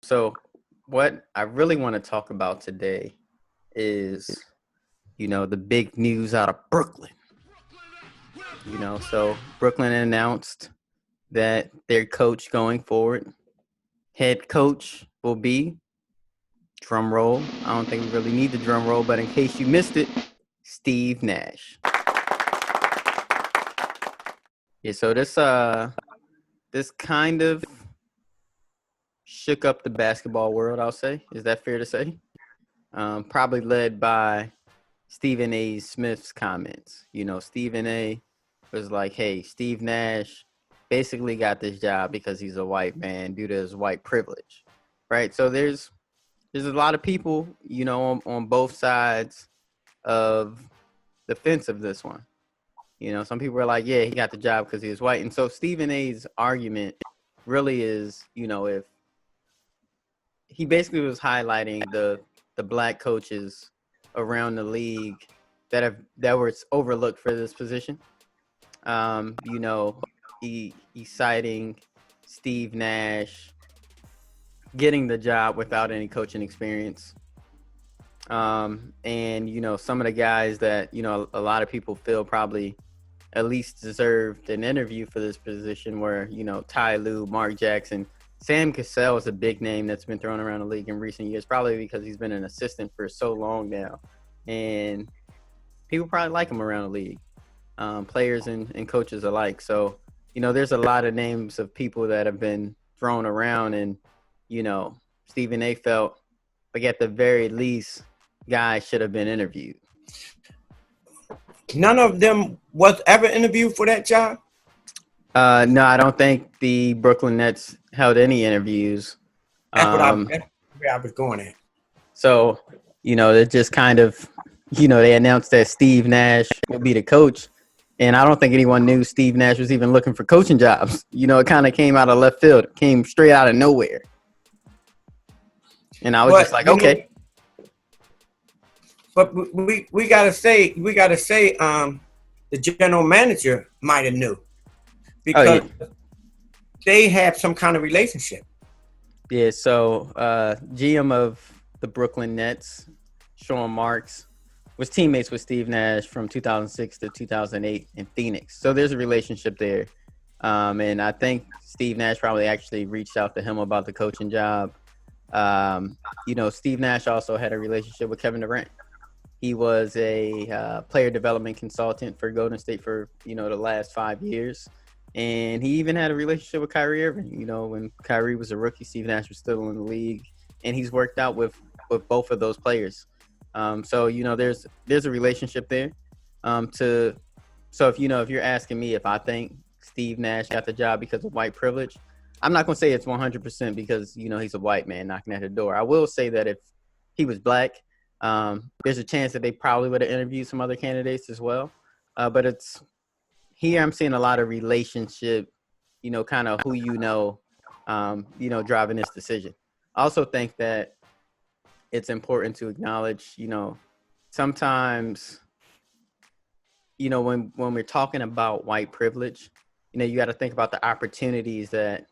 So what I really want to talk about today is, the big news out of Brooklyn. So Brooklyn announced that their coach going forward, head coach will be, drum roll. I don't think we really need the drum roll, but in case you missed it, Steve Nash. Yeah, so this kind of shook up the basketball world, I'll say. Is that fair to say? Probably led by Stephen A. Smith's comments. Stephen A. was like, hey, Steve Nash basically got this job because he's a white man due to his white privilege, right? So there's a lot of people, on both sides of the fence of this one. Some people are like, yeah, he got the job because he was white. And so Stephen A.'s argument really is, if he basically was highlighting the black coaches around the league that were overlooked for this position. He's citing Steve Nash getting the job without any coaching experience. And some of the guys that, a lot of people feel probably at least deserved an interview for this position were, Ty Lue, Mark Jackson. Sam Cassell is a big name that's been thrown around the league in recent years, probably because he's been an assistant for so long now. And people probably like him around the league, players and coaches alike. So, there's a lot of names of people that have been thrown around. And, Stephen A. felt like at the very least, guys should have been interviewed. None of them was ever interviewed for that job? No, I don't think the Brooklyn Nets held any interviews. That's where I was going at. So, it just kind of, they announced that Steve Nash will be the coach. And I don't think anyone knew Steve Nash was even looking for coaching jobs. It kind of came out of left field. It came straight out of nowhere. And I was just like, okay. But we gotta say the general manager might have knew because they have some kind of relationship. Yeah, so GM of the Brooklyn Nets, Sean Marks, was teammates with Steve Nash from 2006 to 2008 in Phoenix. So there's a relationship there. And I think Steve Nash probably actually reached out to him about the coaching job. Steve Nash also had a relationship with Kevin Durant. He was a player development consultant for Golden State for, the last 5 years. And he even had a relationship with Kyrie Irving. When Kyrie was a rookie, Steve Nash was still in the league. And he's worked out with both of those players. So, there's a relationship there. So if you're asking me if I think Steve Nash got the job because of white privilege, I'm not going to say it's 100% because, he's a white man knocking at the door. I will say that if he was black, there's a chance that they probably would have interviewed some other candidates as well. But it's here I'm seeing a lot of relationship, kind of who driving this decision. I also think that it's important to acknowledge, sometimes, when we're talking about white privilege, you got to think about the opportunities that,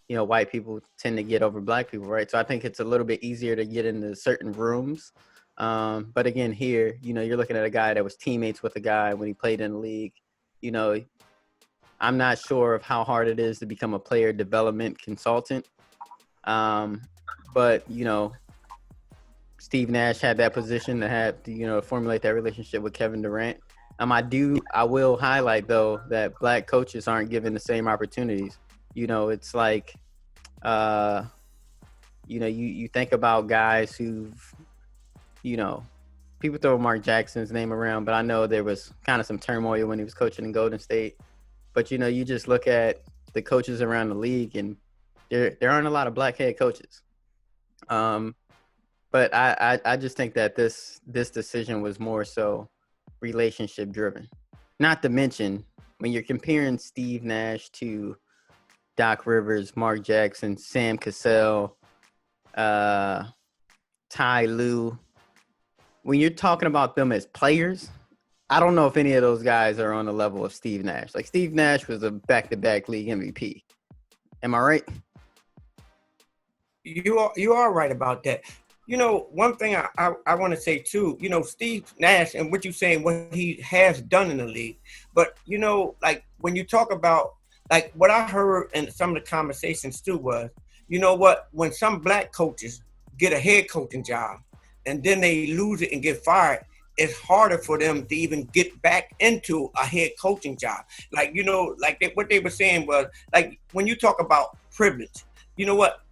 white people tend to get over black people, right? So I think it's a little bit easier to get into certain rooms. But again, here, you're looking at a guy that was teammates with a guy when he played in the league. I'm not sure of how hard it is to become a player development consultant. But, Steve Nash had that position to have to, formulate that relationship with Kevin Durant. I will highlight though that black coaches aren't given the same opportunities. It's like, you think about guys who've, people throw Mark Jackson's name around, but I know there was kind of some turmoil when he was coaching in Golden State. But, you just look at the coaches around the league and there aren't a lot of black head coaches. But I just think that this decision was more so relationship driven. Not to mention, when you're comparing Steve Nash to Doc Rivers, Mark Jackson, Sam Cassell, Ty Lue, when you're talking about them as players, I don't know if any of those guys are on the level of Steve Nash. Like, Steve Nash was a back-to-back league MVP. Am I right? you are right about that. One thing I want to say too, Steve Nash and what you're saying, what he has done in the league. But, like when you talk about, like what I heard in some of the conversations too was, when some black coaches get a head coaching job and then they lose it and get fired, it's harder for them to even get back into a head coaching job. Like, what they were saying was, like, when you talk about privilege,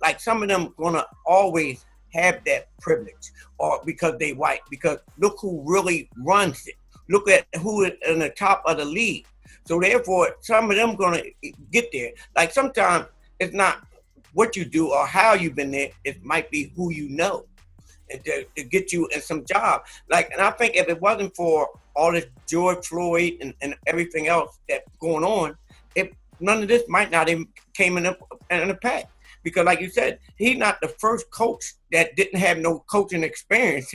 like some of them gonna always have that privilege, or because they white, because look who really runs it. Look at who is in the top of the league. So therefore, some of them gonna get there. Like sometimes it's not what you do or how you've been there. It might be who you know, and to get you in some job. Like, and I think if it wasn't for all this George Floyd and everything else that's going on, none of this might not even came in the pack. Because like you said, he's not the first coach that didn't have no coaching experience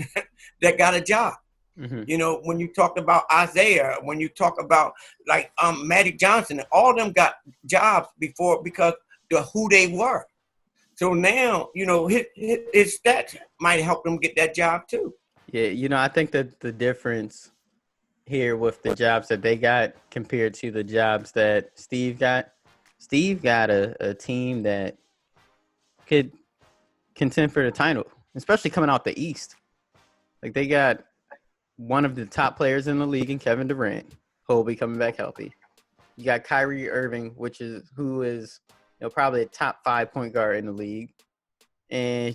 that got a job. Mm-hmm. When you talk about Isaiah, when you talk about like Magic Johnson, all of them got jobs before because of who they were. So now, his stats might help them get that job too. Yeah, I think that the difference here with the jobs that they got compared to the jobs that Steve got a team that could contend for the title, especially coming out the East. Like they got one of the top players in the league in Kevin Durant, who will be coming back healthy. You got Kyrie Irving, who is probably a top 5 point guard in the league, and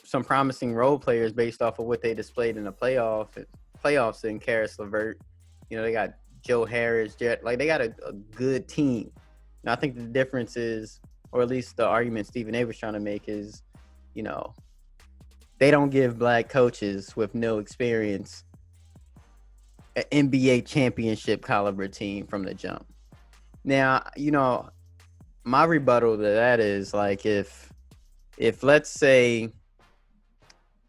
some promising role players based off of what they displayed in the playoffs in Karis LeVert. They got Joe Harris, like they got a good team. And I think the difference is, or at least the argument Stephen A was trying to make is, they don't give black coaches with no experience an NBA championship caliber team from the jump. Now, my rebuttal to that is like if let's say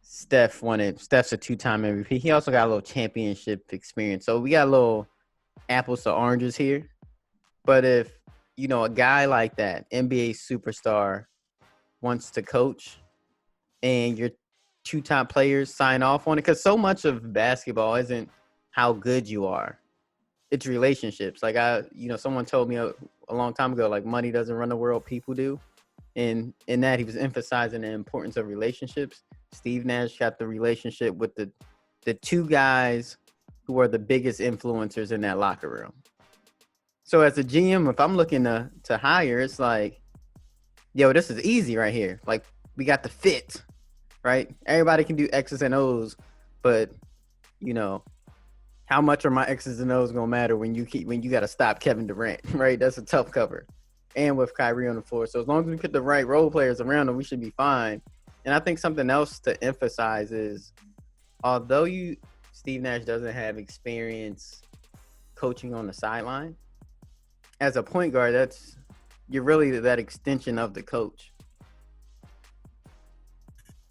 Steph's a 2-time MVP, he also got a little championship experience. So we got a little apples to oranges here. But if a guy like that, NBA superstar, wants to coach and your 2 top players sign off on it, because so much of basketball isn't how good you are. It's relationships. Like someone told me a long time ago, like money doesn't run the world, people do. And in that, he was emphasizing the importance of relationships. Steve Nash got the relationship with the 2 guys who are the biggest influencers in that locker room. So as a GM, if I'm looking to hire, it's like, this is easy right here. Like we got the fit, right? Everybody can do X's and O's, but how much are my X's and O's gonna matter when you got to stop Kevin Durant, right? That's a tough cover, and with Kyrie on the floor. So as long as we put the right role players around them, we should be fine. And I think something else to emphasize is, although Steve Nash doesn't have experience coaching on the sideline, as a point guard, you're really that extension of the coach.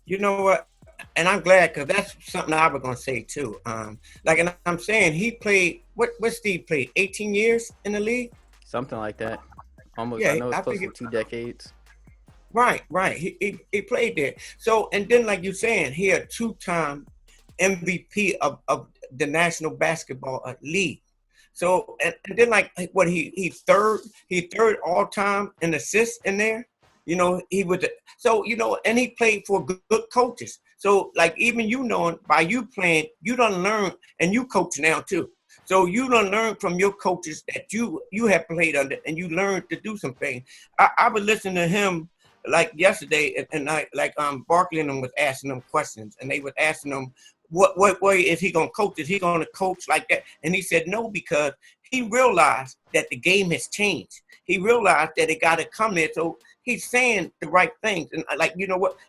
You know what? And I'm glad, because that's something I was going to say too. And I'm saying he played, what Steve played, 18 years in the league? Something like that. Almost, yeah, I know it's close to 2 decades. Right. He played there. So, and then like you're saying, he a 2-time MVP of the National Basketball League. So, and then like what he third all time in assists in there. He was and he played for good coaches. So like even by you playing, you done learn, and you coach now too. So you done learn from your coaches that you have played under, and you learned to do some things. I was listening to him like yesterday, and Barkley and them was asking them questions, and they was asking them, what way is he going to coach? Is he going to coach like that? And he said no, because he realized that the game has changed. He realized that it got to come there. So he's saying the right things. And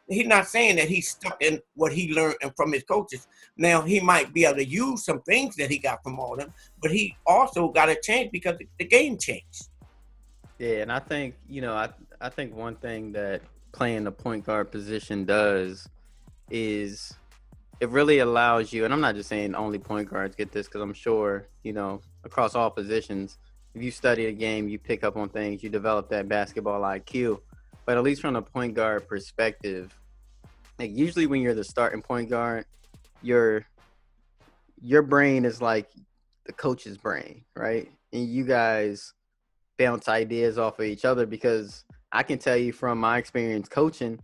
he's not saying that he's stuck in what he learned and from his coaches. Now, he might be able to use some things that he got from all of them, but he also got to change because the game changed. Yeah, and I think, I think one thing that playing the point guard position does is it really allows you, and I'm not just saying only point guards get this, because I'm sure, across all positions, if you study the game, you pick up on things, you develop that basketball IQ. But at least from the point guard perspective, like usually when you're the starting point guard, your brain is like the coach's brain, right? And you guys bounce ideas off of each other, because I can tell you from my experience coaching,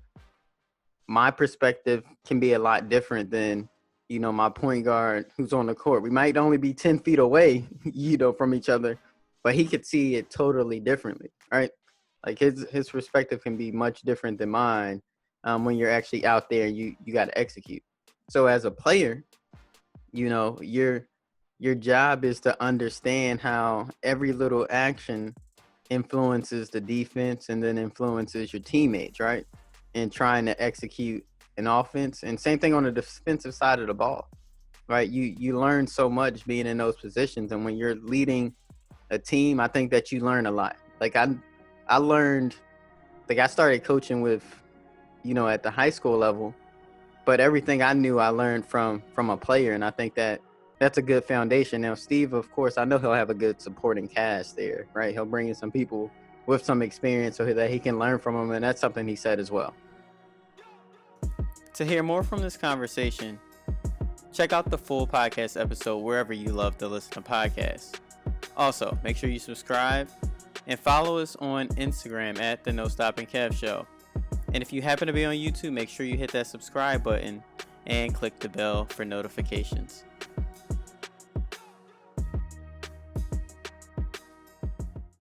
my perspective can be a lot different than, my point guard who's on the court. We might only be 10 feet away, from each other, but he could see it totally differently, right? Like his perspective can be much different than mine, when you're actually out there and you got to execute. So as a player, your job is to understand how every little action influences the defense and then influences your teammates, right? And trying to execute an offense. And same thing on the defensive side of the ball, right? You learn so much being in those positions, and when you're leading a team, I think that you learn a lot. Like I learned, like I started coaching with, at the high school level, but everything I knew I learned from a player, and I think that that's a good foundation. Now, Steve, of course, I know he'll have a good supporting cast there, right? He'll bring in some people with some experience so that he can learn from them, and that's something he said as well. To hear more from this conversation, check out the full podcast episode wherever you love to listen to podcasts. Also, make sure you subscribe and follow us on Instagram at the NoStoppinKev Show. And if you happen to be on YouTube, make sure you hit that subscribe button and click the bell for notifications.